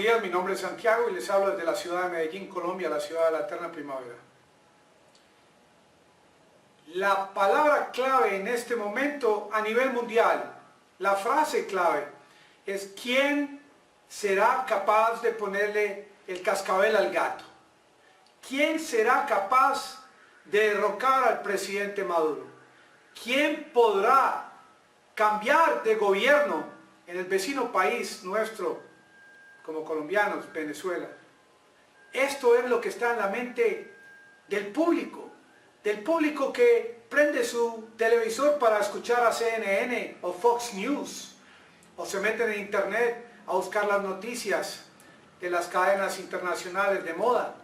días, mi nombre es Santiago y les hablo desde la ciudad de Medellín, Colombia, la ciudad de la eterna primavera. La palabra clave en este momento a nivel mundial, la frase clave, es ¿quién será capaz de ponerle el cascabel al gato? ¿Quién será capaz de derrocar al presidente Maduro? ¿Quién podrá cambiar de gobierno en el vecino país nuestro, como colombianos, Venezuela? Esto es lo que está en la mente del público que prende su televisor para escuchar a CNN o Fox News, o se meten en internet a buscar las noticias de las cadenas internacionales de moda.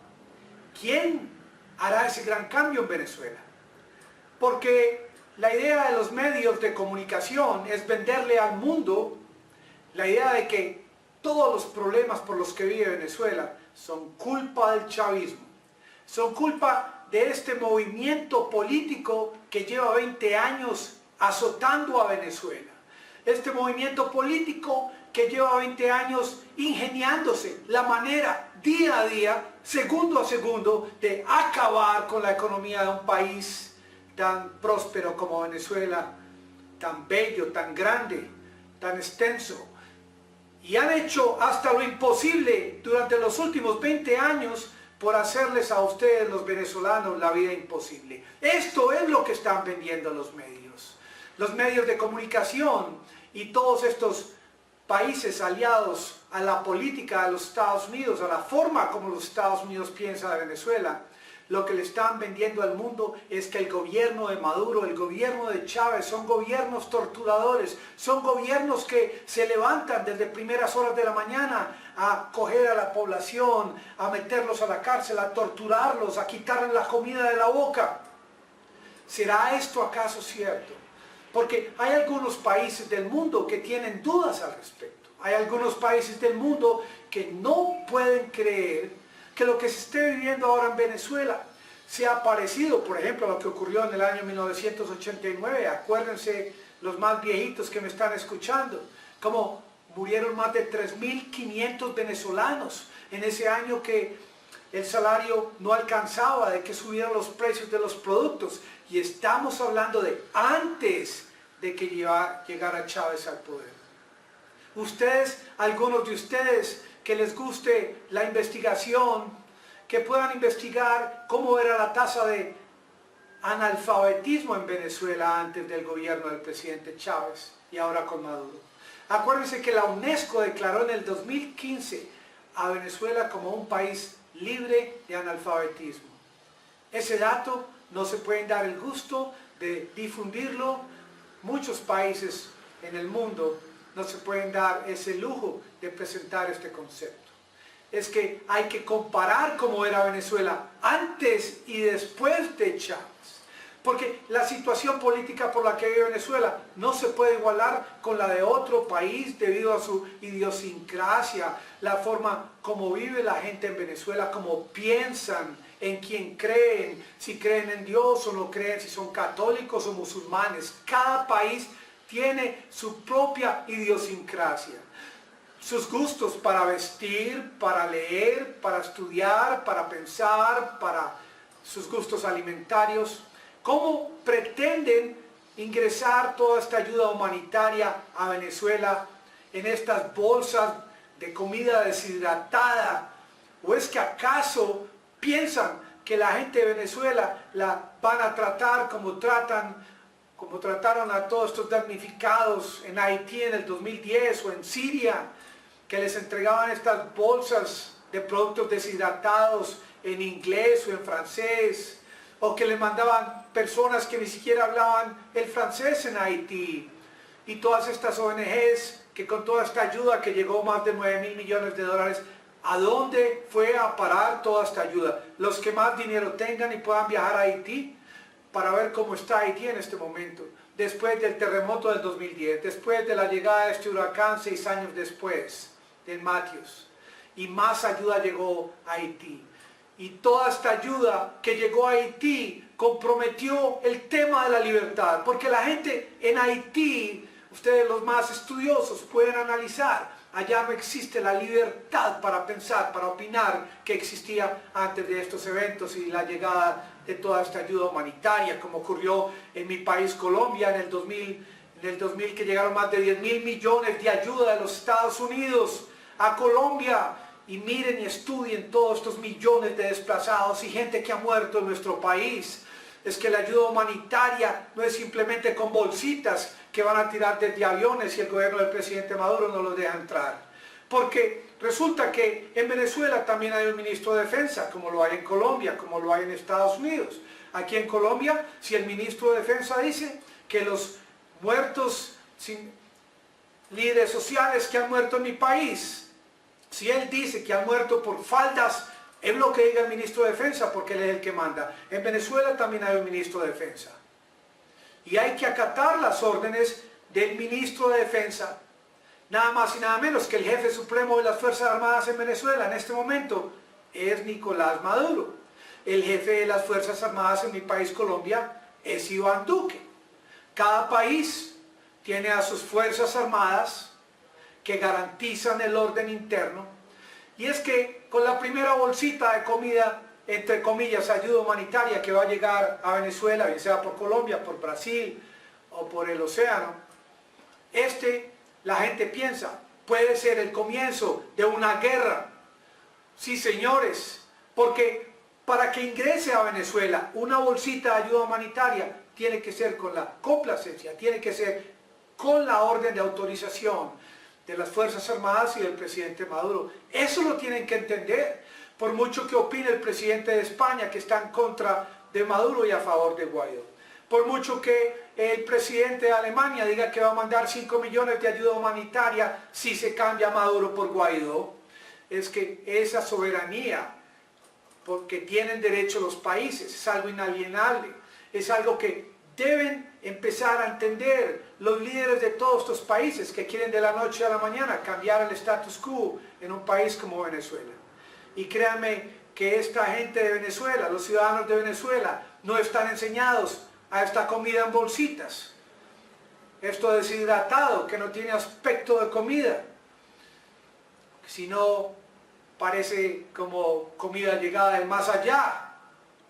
¿Quién hará ese gran cambio en Venezuela? Porque la idea de los medios de comunicación es venderle al mundo la idea de que todos los problemas por los que vive Venezuela son culpa del chavismo, son culpa de este movimiento político que lleva 20 años azotando a Venezuela, este movimiento político que lleva 20 años ingeniándose la manera día a día, segundo a segundo, de acabar con la economía de un país tan próspero como Venezuela, tan bello, tan grande, tan extenso. Y han hecho hasta lo imposible durante los últimos 20 años por hacerles a ustedes, los venezolanos, la vida imposible. Esto es lo que están vendiendo los medios de comunicación y todos estos países aliados a la política de los Estados Unidos, a la forma como los Estados Unidos piensan de Venezuela. Lo que le están vendiendo al mundo es que el gobierno de Maduro, el gobierno de Chávez son gobiernos torturadores, son gobiernos que se levantan desde primeras horas de la mañana a coger a la población, a meterlos a la cárcel, a torturarlos, a quitarles la comida de la boca. ¿Será esto acaso cierto? Porque hay algunos países del mundo que tienen dudas al respecto. Hay algunos países del mundo que no pueden creer que lo que se esté viviendo ahora en Venezuela sea parecido, por ejemplo, a lo que ocurrió en el año 1989. Acuérdense los más viejitos que me están escuchando, como murieron más de 3.500 venezolanos en ese año que el salario no alcanzaba, de que subieron los precios de los productos. Y estamos hablando de antes de que llegara Chávez al poder. Ustedes, algunos de ustedes que les guste la investigación, que puedan investigar cómo era la tasa de analfabetismo en Venezuela antes del gobierno del presidente Chávez y ahora con Maduro. Acuérdense que la UNESCO declaró en el 2015 a Venezuela como un país libre de analfabetismo. Ese dato no se pueden dar el gusto de difundirlo. Muchos países en el mundo no se pueden dar ese lujo de presentar este concepto. Es que hay que comparar cómo era Venezuela antes y después de Chávez. Porque la situación política por la que vive Venezuela no se puede igualar con la de otro país debido a su idiosincrasia, la forma como vive la gente en Venezuela, cómo piensan, en quién creen, si creen en Dios o no creen, si son católicos o musulmanes. Cada país tiene su propia idiosincrasia, sus gustos para vestir, para leer, para estudiar, para pensar, para sus gustos alimentarios. ¿Cómo pretenden ingresar toda esta ayuda humanitaria a Venezuela en estas bolsas de comida deshidratada? ¿O es que acaso piensan que la gente de Venezuela la van a tratar como trataron a todos estos damnificados en Haití en el 2010 o en Siria, que les entregaban estas bolsas de productos deshidratados en inglés o en francés, o que les mandaban personas que ni siquiera hablaban el francés en Haití? Y todas estas ONGs que con toda esta ayuda que llegó más de 9.000 millones de dólares, ¿a dónde fue a parar toda esta ayuda? Los que más dinero tengan y puedan viajar a Haití para ver cómo está Haití en este momento, después del terremoto del 2010, después de la llegada de este huracán 6 años después, del Matthews, y más ayuda llegó a Haití. Y toda esta ayuda que llegó a Haití comprometió el tema de la libertad, porque la gente en Haití, ustedes los más estudiosos pueden analizar, Allá no existe la libertad para pensar, para opinar que existía antes de estos eventos y la llegada de toda esta ayuda humanitaria, como ocurrió en mi país Colombia en el 2000 que llegaron más de 10.000 millones de ayuda de los Estados Unidos a Colombia. Y miren y estudien todos estos millones de desplazados y gente que ha muerto en nuestro país. Es que la ayuda humanitaria no es simplemente con bolsitas que van a tirar desde aviones y el gobierno del presidente Maduro no los deja entrar. Porque resulta que en Venezuela también hay un ministro de defensa, como lo hay en Colombia, como lo hay en Estados Unidos. Aquí en Colombia, si el ministro de defensa dice que los muertos, líderes sociales que han muerto en mi país, si él dice que han muerto por faldas, es lo que diga el ministro de defensa, porque él es el que manda. En Venezuela también hay un ministro de defensa. Y hay que acatar las órdenes del ministro de defensa, nada más y nada menos que el jefe supremo de las Fuerzas Armadas en Venezuela en este momento es Nicolás Maduro. El jefe de las Fuerzas Armadas en mi país Colombia es Iván Duque. Cada país tiene a sus Fuerzas Armadas que garantizan el orden interno. Y es que con la primera bolsita de comida, entre comillas, ayuda humanitaria que va a llegar a Venezuela, bien sea por Colombia, por Brasil o por el océano, la gente piensa, puede ser el comienzo de una guerra. Sí, señores, porque para que ingrese a Venezuela una bolsita de ayuda humanitaria, tiene que ser con la complacencia, tiene que ser con la orden de autorización de las Fuerzas Armadas y del presidente Maduro. Eso lo tienen que entender, por mucho que opine el presidente de España que está en contra de Maduro y a favor de Guaidó. Por mucho que el presidente de Alemania diga que va a mandar 5 millones de ayuda humanitaria si se cambia Maduro por Guaidó, es que esa soberanía, porque tienen derecho los países, es algo inalienable, es algo que deben empezar a entender los líderes de todos estos países que quieren de la noche a la mañana cambiar el status quo en un país como Venezuela. Y créanme que esta gente de Venezuela, los ciudadanos de Venezuela, no están enseñados a esta comida en bolsitas. Esto deshidratado, que no tiene aspecto de comida, sino parece como comida llegada del más allá,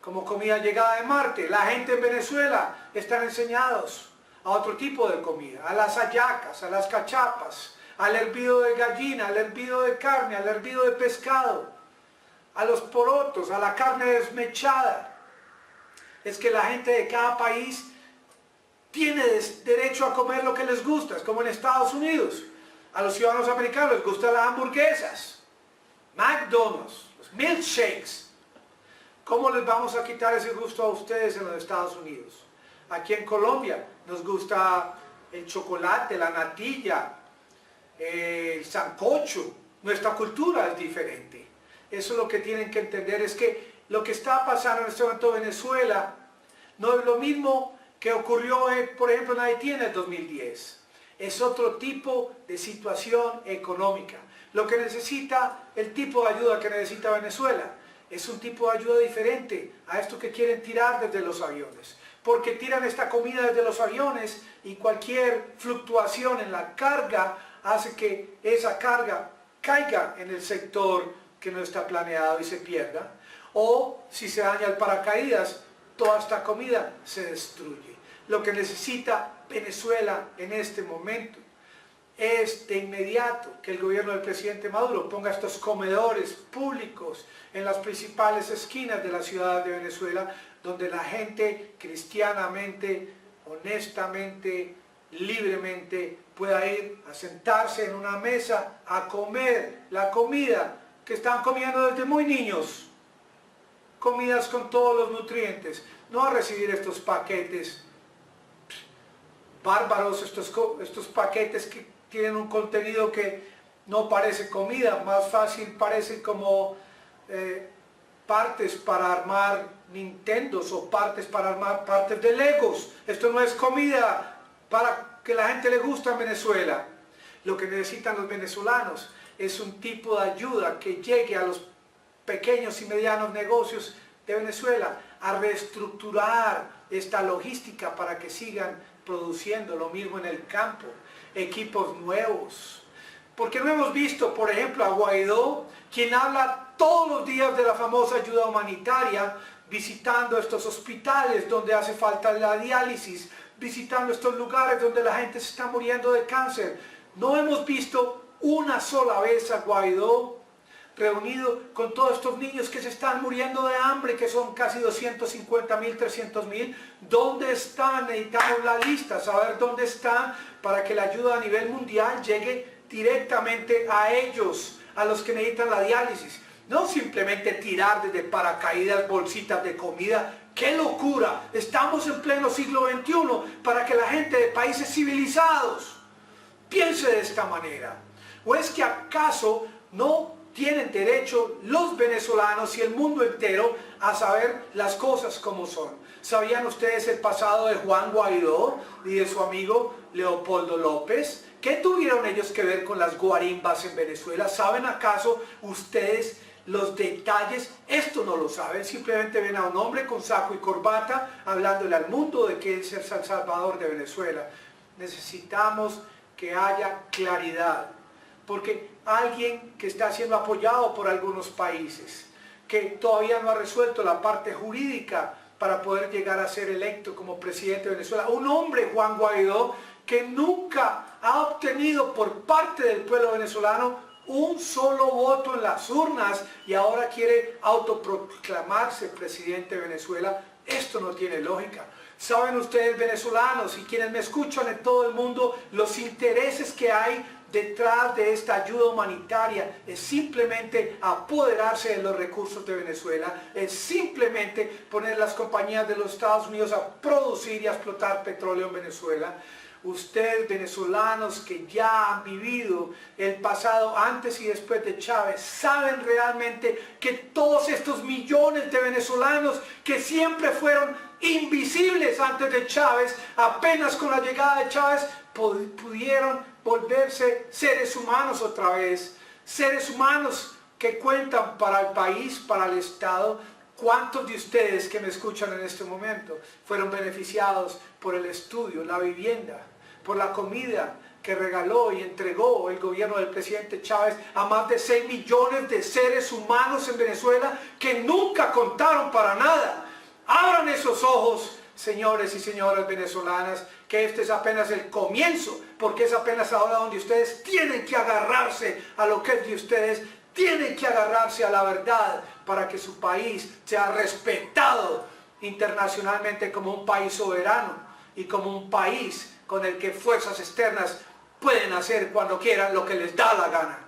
como comida llegada de Marte. La gente en Venezuela están enseñados a otro tipo de comida, a las hallacas, a las cachapas, al hervido de gallina, al hervido de carne, al hervido de pescado, a los porotos, a la carne desmechada. Es que la gente de cada país tiene derecho a comer lo que les gusta, es como en Estados Unidos. A los ciudadanos americanos les gustan las hamburguesas, McDonald's, los milkshakes. ¿Cómo les vamos a quitar ese gusto a ustedes en los Estados Unidos? Aquí en Colombia nos gusta el chocolate, la natilla, el sancocho. Nuestra cultura es diferente. Eso es lo que tienen que entender, es que lo que está pasando en este momento en Venezuela no es lo mismo que ocurrió, por ejemplo, en Haití en el 2010. Es otro tipo de situación económica. Lo que necesita, el tipo de ayuda que necesita Venezuela, es un tipo de ayuda diferente a esto que quieren tirar desde los aviones. Porque tiran esta comida desde los aviones y cualquier fluctuación en la carga hace que esa carga caiga en el sector que no está planeado y se pierda. O si se daña el paracaídas, toda esta comida se destruye. Lo que necesita Venezuela en este momento es de inmediato que el gobierno del presidente Maduro ponga estos comedores públicos en las principales esquinas de la ciudad de Venezuela, donde la gente cristianamente, honestamente, libremente pueda ir a sentarse en una mesa a comer la comida que están comiendo desde muy niños, comidas con todos los nutrientes, no a recibir estos paquetes bárbaros, estos paquetes que tienen un contenido que no parece comida, más fácil parece como partes para armar Nintendos o partes para armar partes de Legos. Esto no es comida para que la gente le guste en Venezuela. Lo que necesitan los venezolanos es un tipo de ayuda que llegue a los pequeños y medianos negocios de Venezuela a reestructurar esta logística para que sigan produciendo lo mismo en el campo, equipos nuevos, Porque no hemos visto, por ejemplo, a Guaidó, quien habla todos los días de la famosa ayuda humanitaria, visitando estos hospitales donde hace falta la diálisis, visitando estos lugares donde la gente se está muriendo de cáncer. No hemos visto una sola vez a Guaidó reunido con todos estos niños que se están muriendo de hambre, que son casi 250.000, 300.000. ¿Dónde están? Necesitamos la lista, saber dónde están para que la ayuda a nivel mundial llegue directamente a ellos, a los que necesitan la diálisis. No simplemente tirar desde paracaídas bolsitas de comida. ¡Qué locura! Estamos en pleno siglo XXI para que la gente de países civilizados piense de esta manera. ¿O es que acaso no tienen derecho los venezolanos y el mundo entero a saber las cosas como son? ¿Sabían ustedes el pasado de Juan Guaidó y de su amigo Leopoldo López? ¿Qué tuvieron ellos que ver con las guarimbas en Venezuela? ¿Saben acaso ustedes los detalles? Esto no lo saben, simplemente ven a un hombre con saco y corbata hablándole al mundo de que es el salvador de Venezuela. Necesitamos que haya claridad, porque alguien que está siendo apoyado por algunos países, que todavía no ha resuelto la parte jurídica para poder llegar a ser electo como presidente de Venezuela, un hombre, Juan Guaidó, que nunca ha obtenido por parte del pueblo venezolano un solo voto en las urnas y ahora quiere autoproclamarse presidente de Venezuela. Esto no tiene lógica. ¿Saben ustedes, venezolanos, y quienes me escuchan en todo el mundo, los intereses que hay detrás de esta ayuda humanitaria? Es simplemente apoderarse de los recursos de Venezuela, es simplemente poner las compañías de los Estados Unidos a producir y a explotar petróleo en Venezuela. Ustedes, venezolanos que ya han vivido el pasado antes y después de Chávez, saben realmente que todos estos millones de venezolanos que siempre fueron invisibles antes de Chávez, apenas con la llegada de Chávez pudieron volverse seres humanos otra vez, seres humanos que cuentan para el país, para el Estado. ¿Cuántos de ustedes que me escuchan en este momento fueron beneficiados por el estudio, la vivienda, por la comida que regaló y entregó el gobierno del presidente Chávez a más de 6 millones de seres humanos en Venezuela que nunca contaron para nada? Abran esos ojos, señores y señoras venezolanas, que este es apenas el comienzo, porque es apenas ahora donde ustedes tienen que agarrarse a lo que es de ustedes, tienen que agarrarse a la verdad para que su país sea respetado internacionalmente como un país soberano y como un país con el que fuerzas externas pueden hacer cuando quieran lo que les da la gana.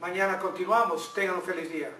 Mañana continuamos. Tengan un feliz día.